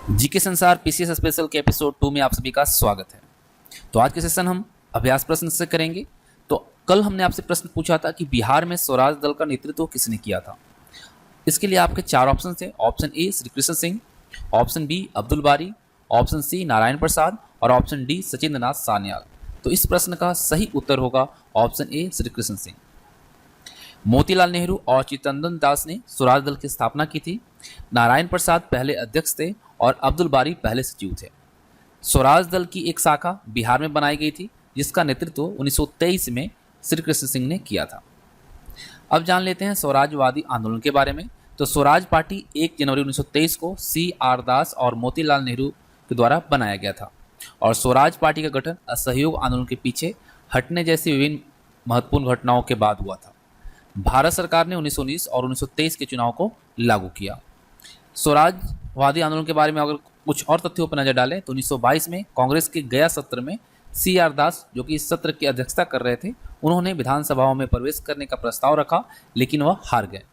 GK संसार PCS special के episode 2 में आप सभी का स्वागत है। तो आज के सेशन हम अभ्यास प्रश्न से करेंगे। तो कल हमने आपसे प्रश्न पूछा था कि बिहार में स्वराज दल का नेतृत्व किसने किया था। इसके लिए आपके चार ऑप्शन थे। Option A Shri Krishna Singh, option B Abdul Bari, option C Narayan Prasad और ऑप्शन डी सचिंद्र नाथ सान्याल। तो इस प्रश्न का सही उत्तर होगा ऑप्शन ए श्री कृष्ण सिंह। मोतीलाल नेहरू और चित्तरंजन दास ने स्वराज दल की स्थापना की थी। नारायण प्रसाद पहले अध्यक्ष थे और अब्दुल बारी पहले सचिव थे। स्वराज दल की एक शाखा बिहार में बनाई गई थी जिसका नेतृत्व 1923 में श्री कृष्ण सिंह ने किया था। अब जान लेते हैं स्वराजवादी आंदोलन के बारे में। तो स्वराज पार्टी 1 जनवरी 1923 को C.R. दास और मोतीलाल नेहरू के द्वारा बनाया गया था और स्वराज पार्टी का गठन असहयोग आंदोलन के पीछे हटने जैसी विभिन्न महत्वपूर्ण घटनाओं के बाद हुआ था। भारत सरकार ने 1919 और 1923 के चुनाव को लागू किया। स्वराजवादी आंदोलन के बारे में अगर कुछ और तथ्यों पर नजर डालें तो 1922 में कांग्रेस के गया सत्र में C.R. दास, जो कि इस सत्र की अध्यक्षता कर रहे थे, उन्होंने विधानसभाओं में प्रवेश करने का प्रस्ताव रखा, लेकिन वह हार गए।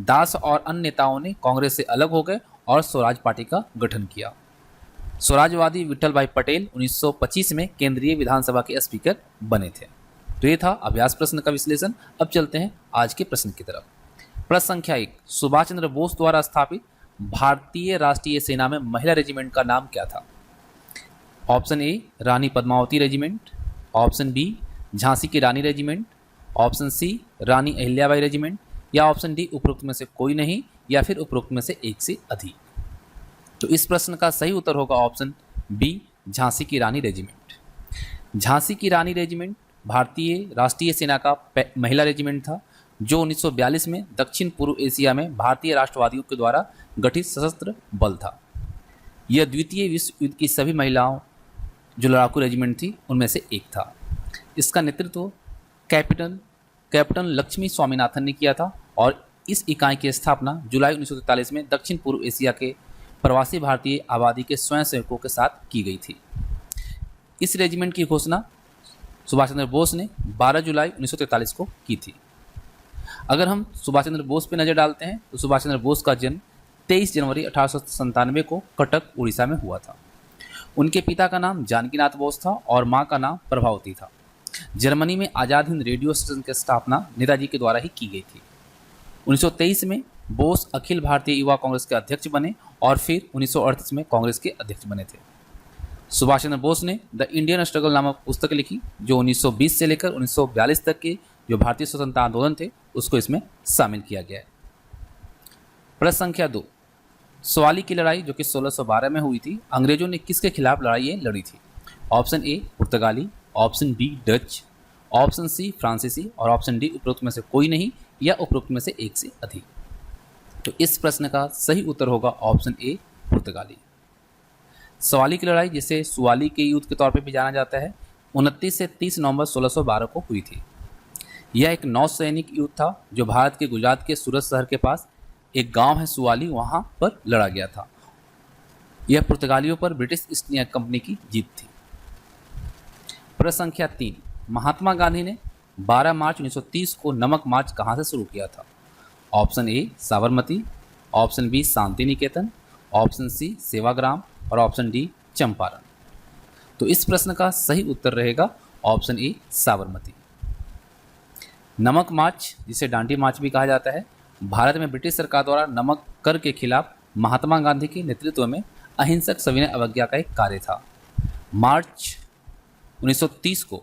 दास और अन्य नेताओं ने कांग्रेस से अलग हो गए और स्वराज पार्टी का गठन किया। स्वराजवादी विठल भाई पटेल 1925 में केंद्रीय विधानसभा के स्पीकर बने थे। तो ये था अभ्यास प्रश्न का विश्लेषण। अब चलते हैं आज के प्रश्न की तरफ। प्रश्न संख्या 1, सुभाष चंद्र बोस द्वारा स्थापित भारतीय राष्ट्रीय सेना में महिला रेजिमेंट का नाम क्या था। Option A Rani Padmavati regiment, option B Jhansi की Rani regiment, option C Rani Ahilyabai regiment या ऑप्शन डी उपरोक्त में से कोई नहीं या फिर उपरोक्त में से एक से अधिक। तो इस प्रश्न का सही उत्तर होगा ऑप्शन बी झांसी की रानी रेजिमेंट। झांसी की रानी रेजिमेंट भारतीय राष्ट्रीय सेना का महिला रेजिमेंट था जो 1942 में दक्षिण पूर्व एशिया में भारतीय राष्ट्रवादियों के द्वारा गठित सशस्त्र बल था। यह द्वितीय विश्व युद्ध की सभी महिलाओं जो लड़ाकू रेजिमेंट थी उनमें से एक था। इसका नेतृत्व कैप्टन लक्ष्मी स्वामीनाथन ने किया था और इस इकाई की स्थापना जुलाई 1943 में दक्षिण पूर्व एशिया के प्रवासी भारतीय आबादी के स्वयंसेवकों के साथ की गई थी। इस रेजिमेंट की घोषणा सुभाष चंद्र बोस ने 12 जुलाई 1943 को की थी। अगर हम सुभाष चंद्र बोस पर नज़र डालते हैं तो सुभाष चंद्र बोस का जन्म 23 जनवरी 1897 को कटक उड़ीसा में हुआ था। उनके पिता का नाम जानकीनाथ बोस था और मां का नाम प्रभावती था। जर्मनी में आज़ाद हिंद रेडियो स्टेशन की स्थापना नेताजी के द्वारा ही की गई थी। 1923 में बोस अखिल भारतीय युवा कांग्रेस के अध्यक्ष बने और फिर 1938 में कांग्रेस के अध्यक्ष बने थे। सुभाष चंद्र बोस ने द इंडियन स्ट्रगल नामक पुस्तक लिखी जो 1920 से लेकर 1942 तक के जो भारतीय स्वतंत्रता आंदोलन थे उसको इसमें शामिल किया गया है। प्रश्न संख्या 2, सवाली की लड़ाई जो कि 1612 में हुई थी, अंग्रेजों ने किसके खिलाफ लड़ाई लड़ी थी। ऑप्शन ए पुर्तगाली, option B Dutch, option C फ्रांसीसी और ऑप्शन डी उपरोक्त में से कोई नहीं या उपरोक्त में से एक से अधिक। तो इस प्रश्न का सही उत्तर होगा ऑप्शन ए पुर्तगाली। सवाली की लड़ाई जिसे सुवाली के युद्ध के तौर पर भी जाना जाता है 29 से 30 नवंबर 1612 को हुई थी। यह एक नौसैनिक युद्ध था जो भारत के गुजरात के सूरत शहर के पास एक गांव है सुवाली, वहां पर लड़ा गया था। यह पुर्तगालियों पर ब्रिटिश ईस्ट इंडिया कंपनी की जीत थी। प्रश्न संख्या 3, महात्मा गांधी ने 12 मार्च 1930 को नमक मार्च कहां से शुरू किया था। Option A Sabarmati, option B Shanti Niketan, option C Sevagram और ऑप्शन डी चंपारण। तो इस प्रश्न का सही उत्तर रहेगा ऑप्शन ए साबरमती। नमक मार्च, जिसे डांडी मार्च भी कहा जाता है, भारत में ब्रिटिश सरकार द्वारा नमक कर के खिलाफ महात्मा गांधी के नेतृत्व में अहिंसक सविनय अवज्ञा का एक कार्य था। मार्च 1930 को,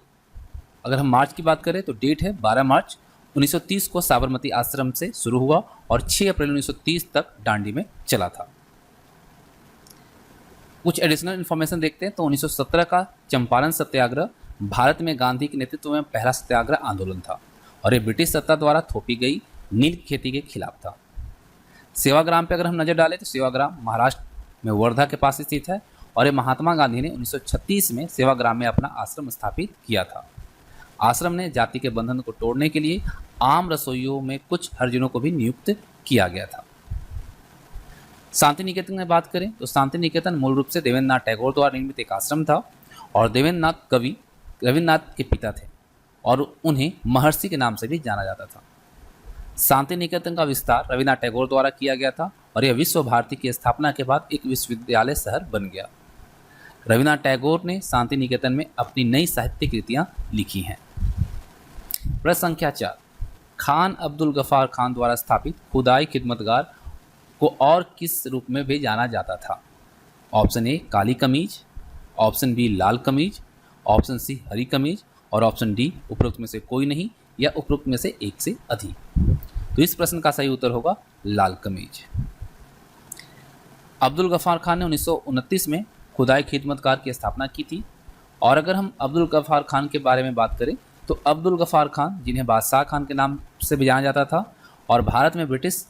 अगर हम मार्च की बात करें तो डेट है 12 मार्च 1930 को साबरमती आश्रम से शुरू हुआ और 6 अप्रैल 1930 तक डांडी में चला था। कुछ एडिशनल इन्फॉर्मेशन देखते हैं तो 1917 का चंपारण सत्याग्रह भारत में गांधी के नेतृत्व में पहला सत्याग्रह आंदोलन था और ये ब्रिटिश सत्ता द्वारा थोपी गई नील खेती के खिलाफ था। सेवाग्राम पे अगर हम नजर डालें तो सेवाग्राम महाराष्ट्र में वर्धा के पास स्थित है और ये महात्मा गांधी ने 1936 में सेवाग्राम में अपना आश्रम स्थापित किया था। आश्रम ने जाति के बंधन को तोड़ने के लिए आम रसोइयों में कुछ हरिजनों को भी नियुक्त किया गया था। शांति निकेतन की बात करें तो शांति निकेतन मूल रूप से देवेंद्रनाथ टैगोर द्वारा निर्मित एक आश्रम था और देवेंद्रनाथ कवि रविन्द्रनाथ के पिता थे और उन्हें महर्षि के नाम से भी जाना जाता था। शांति निकेतन का विस्तार रविन्द्रनाथ टैगोर द्वारा किया गया था और यह विश्व भारती की स्थापना के बाद एक विश्वविद्यालय शहर बन गया। रविन्द्रनाथ टैगोर ने शांति निकेतन में अपनी नई साहित्यिक कृतियां लिखी हैं। प्रश्न संख्या 4, खान अब्दुल गफ्फार खान द्वारा स्थापित खुदाई खिदमतगार को और किस रूप में भी जाना जाता था? ऑप्शन ए काली कमीज, ऑप्शन बी लाल कमीज, ऑप्शन सी हरी कमीज और ऑप्शन डी उपरोक्त में से कोई नहीं या उपरोक्त में से एक से अधिक। तो इस प्रश्न का सही उत्तर होगा लाल कमीज। अब्दुल गफ्फार खान ने 1929 में खुदाई खिदमतगार की स्थापना की थी। और अगर हम अब्दुल गफ्फार खान के बारे में बात करें तो अब्दुल गफ्फार खान, जिन्हें बादशाह खान के नाम से भी जाना जाता था, और भारत में ब्रिटिश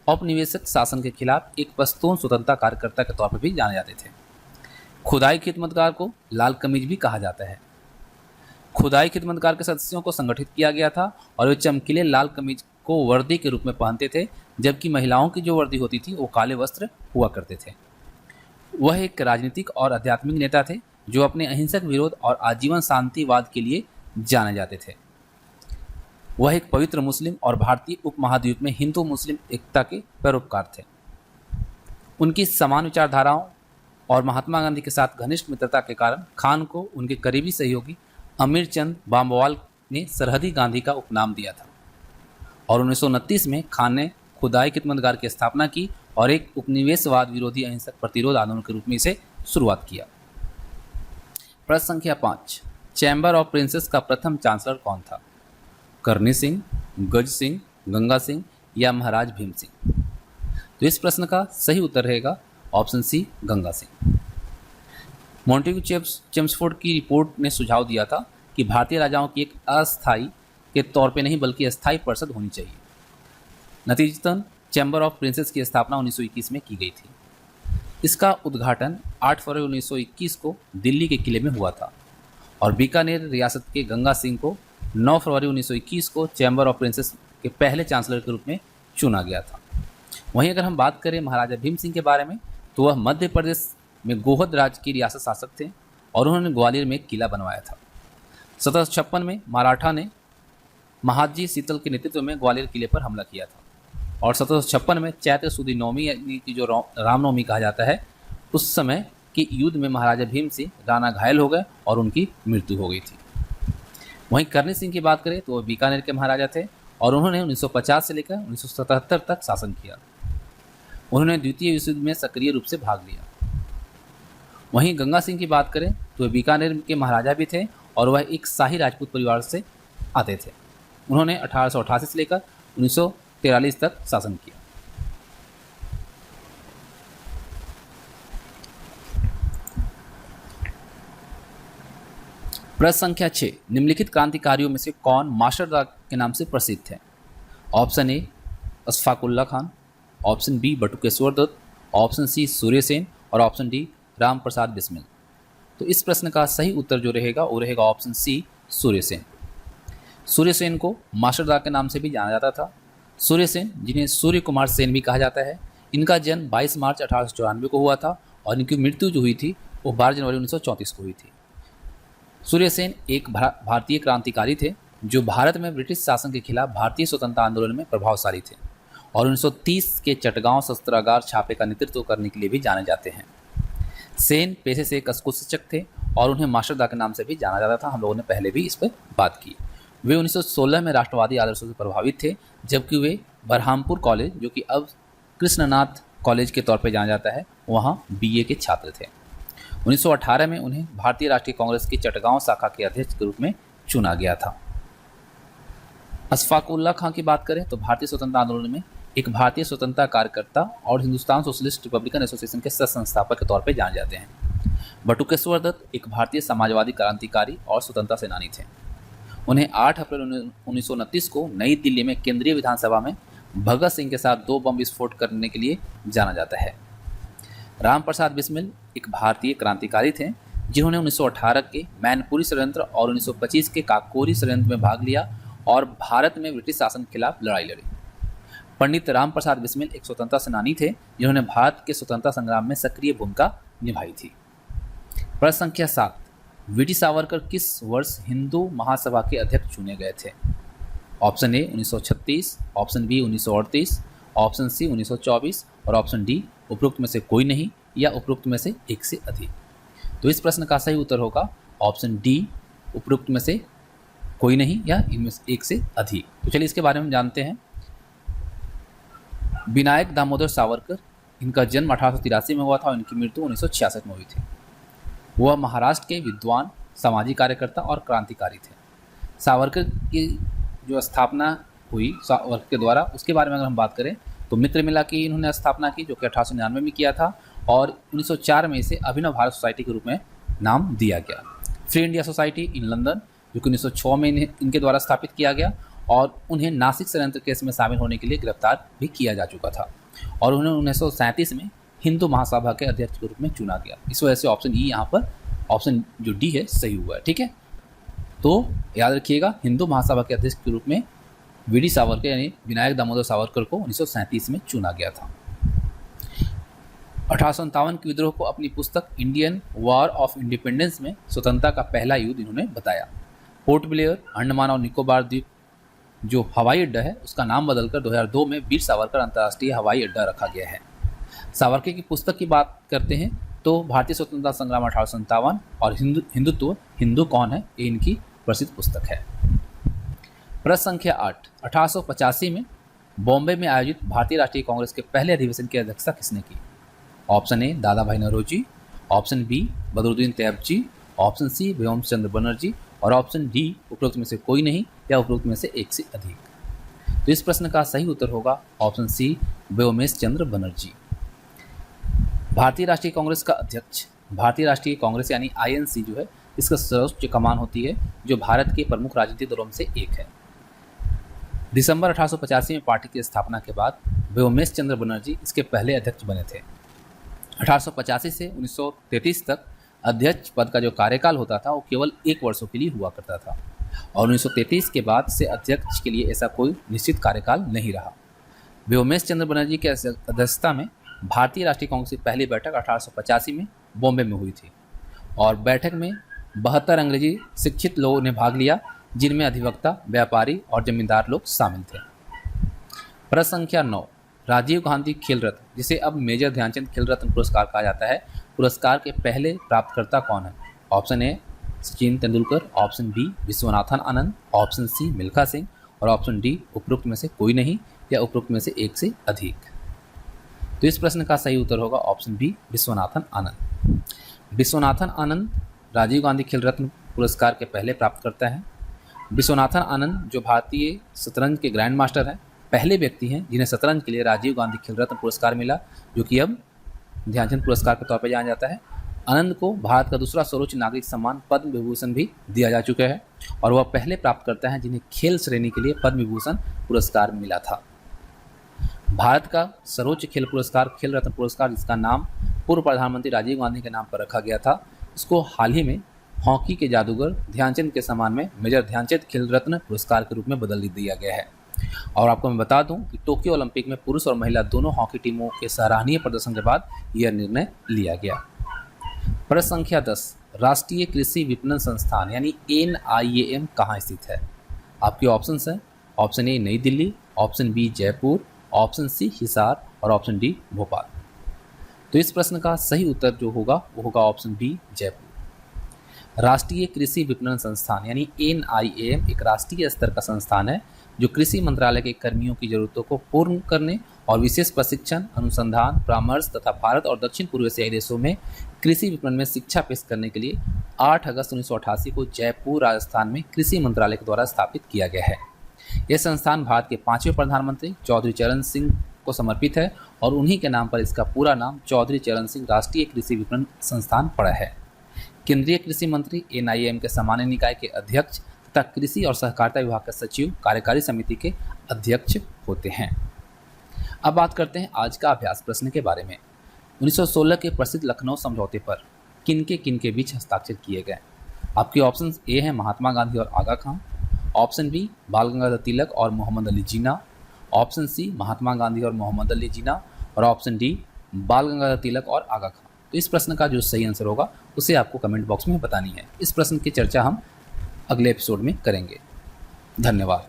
औपनिवेशिक शासन के खिलाफ एक पश्तून स्वतंत्रता कार्यकर्ता के तौर पर भी जाने जाते थे। खुदाई खिदमतगार को लाल कमीज भी कहा जाता है। खुदाई खिदमतगार के सदस्यों को संगठित किया गया था और वे चमकीले लाल कमीज को वर्दी के रूप में पहनते थे, जबकि महिलाओं की जो वर्दी होती थी वो काले वस्त्र हुआ करते थे। वह एक राजनीतिक और आध्यात्मिक नेता थे जो अपने अहिंसक विरोध और आजीवन शांतिवाद के लिए जाने जाते थे। वह एक पवित्र मुस्लिम और भारतीय उपमहाद्वीप में हिंदू मुस्लिम एकता के पैरोकार थे। उनकी समान विचारधाराओं और महात्मा गांधी के साथ घनिष्ठ मित्रता के कारण खान को उनके करीबी सहयोगी अमीर चंद बामवाल ने सरहदी गांधी का उपनाम दिया था। और 1929 में खान ने खुदाई खिदमतगार की स्थापना की और एक उपनिवेशवाद विरोधी अहिंसक प्रतिरोध आंदोलन के रूप में इसे शुरुआत किया। प्रश्न संख्या 5, चैम्बर ऑफ प्रिंसेस का प्रथम चांसलर कौन था? करनी सिंह, गज सिंह, गंगा सिंह या महाराज भीम सिंह? तो इस प्रश्न का सही उत्तर रहेगा option C Ganga Singh. Montagu Chelmsford की रिपोर्ट ने सुझाव दिया था कि भारतीय राजाओं की एक अस्थायी के तौर पे नहीं बल्कि अस्थायी परिषद होनी चाहिए। नतीजतन चैम्बर ऑफ प्रिंसेस की स्थापना 1921 में की गई थी। इसका उद्घाटन 8 फरवरी 1921 को दिल्ली के किले में हुआ था और बीकानेर रियासत के गंगा सिंह को 9 फरवरी 1921 को चैम्बर ऑफ प्रिंसेस के पहले चांसलर के रूप में चुना गया था। वहीं अगर हम बात करें महाराजा भीम सिंह के बारे में तो वह मध्य प्रदेश में गोहद राज्य की रियासत शासक थे और उन्होंने ग्वालियर में एक किला बनवाया था। 1756 में मराठा ने महादजी शीतल के नेतृत्व में ग्वालियर किले पर हमला किया था और 1756 में चैत्र सुदी नवमी यानी कि जो रामनवमी कहा जाता है, उस समय के युद्ध में महाराजा भीम सिंह राणा घायल हो गए और उनकी मृत्यु हो गई थी। वहीं करनी सिंह की बात करें तो वह बीकानेर के महाराजा थे और उन्होंने 1950 से लेकर 1977 तक शासन किया। उन्होंने द्वितीय विश्व युद्ध में सक्रिय रूप से भाग लिया। वहीं गंगा सिंह की बात करें तो वह बीकानेर के महाराजा भी थे और वह एक शाही राजपूत परिवार से आते थे। उन्होंने 1888 से लेकर 1943 तक शासन किया। प्रश्न संख्या 6, निम्नलिखित क्रांतिकारियों में से कौन मास्टरदा के नाम से प्रसिद्ध थे? Option A Ashfaqulla Khan, option B Batukeshwar Dutt, option C Suryasen और ऑप्शन डी राम प्रसाद बिस्मिल। तो इस प्रश्न का सही उत्तर जो रहेगा वो रहेगा ऑप्शन सी सूर्यसेन। सूर्यसेन को मास्टरदा के नाम से भी जाना जाता था। सूर्यसेन, जिन्हें सूर्य कुमार सेन भी कहा जाता है, इनका जन्म 22 मार्च 1894 को हुआ था और इनकी मृत्यु जो हुई थी वो 12 जनवरी 1934 को हुई थी। सूर्यसेन एक भारतीय क्रांतिकारी थे जो भारत में ब्रिटिश शासन के खिलाफ भारतीय स्वतंत्रता आंदोलन में प्रभावशाली थे और 1930 के चटगांव शस्त्रागार छापे का नेतृत्व करने के लिए भी जाने जाते हैं। सेन पेशे से एक अस्कुशिक्षक थे और उन्हें मास्टरदा के नाम से भी जाना जाता था। हम लोगों ने पहले भी इस पर बात की। वे 1916 में राष्ट्रवादी आदर्शों से प्रभावित थे, जबकि वे बरहामपुर कॉलेज, जो कि अब कृष्णनाथ कॉलेज के तौर पर जाना जाता है, वहाँ बीए के छात्र थे। 1918 में उन्हें भारतीय राष्ट्रीय कांग्रेस की चटगांव शाखा के अध्यक्ष के रूप में चुना गया था। अशफाकुल्ला खान की बात करें तो भारतीय स्वतंत्रता आंदोलन में एक भारतीय स्वतंत्रता कार्यकर्ता और हिंदुस्तान सोशलिस्ट रिपब्लिकन एसोसिएशन के सह संस्थापक के तौर पर जाने जाते हैं। बटुकेश्वर दत्त एक भारतीय समाजवादी क्रांतिकारी और स्वतंत्रता सेनानी थे। उन्हें 8 अप्रैल 1929 को नई दिल्ली में केंद्रीय विधानसभा में भगत सिंह के साथ 2 बम विस्फोट करने के लिए जाना जाता है। राम प्रसाद बिस्मिल एक भारतीय क्रांतिकारी थे जिन्होंने 1918 के मैनपुरी षड्यंत्र और 1925 के काकोरी षड्यंत्र में भाग लिया और भारत में ब्रिटिश शासन के खिलाफ लड़ाई लड़ी। पंडित राम प्रसाद बिस्मिल एक स्वतंत्रता सेनानी थे जिन्होंने भारत के स्वतंत्रता संग्राम में सक्रिय भूमिका निभाई थी। प्रश्न संख्या 7, वीटी सावरकर किस वर्ष हिंदू महासभा के अध्यक्ष चुने गए थे? Option A 1936, option B 1938, option C 1924 और ऑप्शन डी उपरोक्त में से कोई नहीं या उपरोक्त में से एक से अधिक। तो इस प्रश्न का सही उत्तर होगा ऑप्शन डी, उपरोक्त में से कोई नहीं या इनमें से एक से अधिक। तो चलिए इसके बारे में जानते हैं। विनायक दामोदर सावरकर, इनका जन्म 1883 में हुआ था और इनकी मृत्यु 1966 में हुई थी। वह महाराष्ट्र के विद्वान, सामाजिक कार्यकर्ता और क्रांतिकारी थे। सावरकर की जो स्थापना हुई सावरकर के द्वारा, उसके बारे में अगर हम बात करें तो मित्र मेला की इन्होंने स्थापना की, जो कि 1899 में किया था, और 1904 में इसे अभिनव भारत सोसाइटी के रूप में नाम दिया गया। Free India society in London, जो कि 1906 में इनके द्वारा स्थापित किया गया, और उन्हें नासिक षड्यंत्र केस में शामिल होने के लिए गिरफ्तार भी किया जा चुका था, और उन्हें 1937 में हिंदू महासभा के अध्यक्ष के रूप में चुना गया। इस वजह से ऑप्शन ई यहाँ पर, ऑप्शन जो डी है, सही हुआ है। ठीक है, तो याद रखिएगा, हिंदू महासभा के अध्यक्ष के रूप में वीडी सावरकर यानी विनायक दामोदर सावरकर को 1937 में चुना गया था। 1857 के विद्रोह को अपनी पुस्तक इंडियन वॉर ऑफ इंडिपेंडेंस में स्वतंत्रता का पहला युद्ध इन्होंने बताया। पोर्ट ब्लेयर, अंडमान और निकोबार द्वीप जो हवाई अड्डा है, उसका नाम बदलकर 2002 में वीर सावरकर अंतर्राष्ट्रीय हवाई अड्डा रखा गया है। सावरकर की पुस्तक की बात करते हैं तो भारतीय स्वतंत्रता संग्राम 1857 और हिंदुत्व, हिंदू कौन है, ये इनकी प्रसिद्ध पुस्तक है। प्रश्न संख्या 8, 1885 में बॉम्बे में आयोजित भारतीय राष्ट्रीय कांग्रेस के पहले अधिवेशन की अध्यक्षता किसने की? Option A Dadabhai Naoroji, option B Badruddin Tyabji, option C Womesh Chandra Bonnerjee, और ऑप्शन डी उपरोक्त में से कोई नहीं या उपरोक्त में से एक से अधिक। तो इस प्रश्न का सही उत्तर होगा ऑप्शन सी व्योमेश चंद्र बनर्जी। भारतीय राष्ट्रीय कांग्रेस का अध्यक्ष, भारतीय राष्ट्रीय कांग्रेस यानी आईएनसी जो है, इसका सर्वोच्च कमान होती है, जो भारत के प्रमुख राजनीतिक दलों में से एक है। दिसंबर 1885 में पार्टी की स्थापना के बाद व्योमेश चंद्र बनर्जी इसके पहले अध्यक्ष बने थे। 1885 से 1933 तक अध्यक्ष पद का जो कार्यकाल होता था वो केवल 1 वर्षों के लिए हुआ करता था, और 1933 के बाद से अध्यक्ष के लिए ऐसा कोई निश्चित कार्यकाल नहीं रहा। व्योमेश चंद्र बनर्जी की अध्यक्षता में भारतीय राष्ट्रीय कांग्रेस की पहली बैठक 1885 में बॉम्बे में हुई थी, और बैठक में 72 अंग्रेजी शिक्षित लोगों ने भाग लिया, जिनमें अधिवक्ता, व्यापारी और जमींदार लोग शामिल थे। प्रश्न संख्या 9, राजीव गांधी खेल रत्न, जिसे अब मेजर ध्यानचंद खेल रत्न पुरस्कार कहा जाता है, पुरस्कार के पहले प्राप्तकर्ता कौन है? Option A Sachin Tendulkar, option B Viswanathan Anand, option C Milkha Singh, और ऑप्शन डी उपरोक्त में से कोई नहीं या उपरोक्त में से एक से अधिक। तो इस प्रश्न का सही उत्तर होगा ऑप्शन बी विश्वनाथन आनंद। विश्वनाथन आनंद राजीव गांधी खेल रत्न पुरस्कार के पहले प्राप्तकर्ता हैं। विश्वनाथन आनंद जो भारतीय शतरंज के ग्रैंड मास्टर हैं, पहले व्यक्ति हैं जिन्हें शतरंज के लिए राजीव गांधी खेल रत्न पुरस्कार मिला, जो कि अब ध्यानचंद पुरस्कार के तौर पर जाना जाता है। आनंद को भारत का दूसरा सर्वोच्च नागरिक सम्मान पद्म विभूषण भी दिया जा चुका है, और वह पहले प्राप्तकर्ता हैं जिन्हें खेल श्रेणी के लिए पद्म विभूषण पुरस्कार मिला था। भारत का सर्वोच्च खेल पुरस्कार खेल रत्न पुरस्कार, जिसका नाम पूर्व प्रधानमंत्री राजीव गांधी के नाम पर रखा गया था, इसको हाल ही में हॉकी के जादूगर ध्यानचंद के सम्मान में मेजर ध्यानचंद खेल रत्न पुरस्कार के रूप में बदल दिया गया है। और आपको मैं बता दूं कि टोक्यो ओलंपिक में पुरुष और महिला दोनों हॉकी टीमों के सराहनीय प्रदर्शन के बाद यह निर्णय लिया गया। प्रश्न संख्या 10, राष्ट्रीय कृषि विपणन संस्थान यानी NIAM कहाँ स्थित है? आपके ऑप्शन हैं, option A New Delhi, option B Jaipur, option C Hisar, और ऑप्शन डी भोपाल। तो इस प्रश्न का सही उत्तर जो होगा वो होगा ऑप्शन बी जयपुर। राष्ट्रीय कृषि विपणन संस्थान यानी NIAM एक राष्ट्रीय स्तर का संस्थान है जो कृषि मंत्रालय के कर्मियों की जरूरतों को पूर्ण करने और विशेष प्रशिक्षण, अनुसंधान, परामर्श तथा भारत और दक्षिण पूर्व एशियाई देशों में कृषि विपणन में शिक्षा पेश करने के लिए 8 अगस्त 1988 को जयपुर, राजस्थान में कृषि मंत्रालय के द्वारा स्थापित किया गया है। यह संस्थान भारत के 5वें प्रधानमंत्री चौधरी चरण सिंह को समर्पित है, और उन्हीं के नाम पर इसका पूरा नाम चौधरी चरण सिंह राष्ट्रीय कृषि विपणन संस्थान पड़ा है। केंद्रीय कृषि मंत्री NIAM के सामान्य निकाय के अध्यक्ष तथा कृषि और सहकारिता विभाग के सचिव कार्यकारी समिति के अध्यक्ष होते हैं। अब बात करते हैं आज का अभ्यास प्रश्न के बारे में। 1916 के प्रसिद्ध लखनऊ समझौते पर किन के बीच हस्ताक्षर किए गए? आपके ऑप्शन ए हैं महात्मा गांधी और आगा खां, ऑप्शन बी बाल गंगाधर तिलक और मोहम्मद अली जिन्ना, ऑप्शन सी महात्मा गांधी और मोहम्मद अली जिन्ना, और ऑप्शन डी बाल गंगाधर तिलक और आगा खां। तो इस प्रश्न का जो सही आंसर होगा उसे आपको कमेंट बॉक्स में बतानी है। इस प्रश्न की चर्चा हम अगले एपिसोड में करेंगे। धन्यवाद।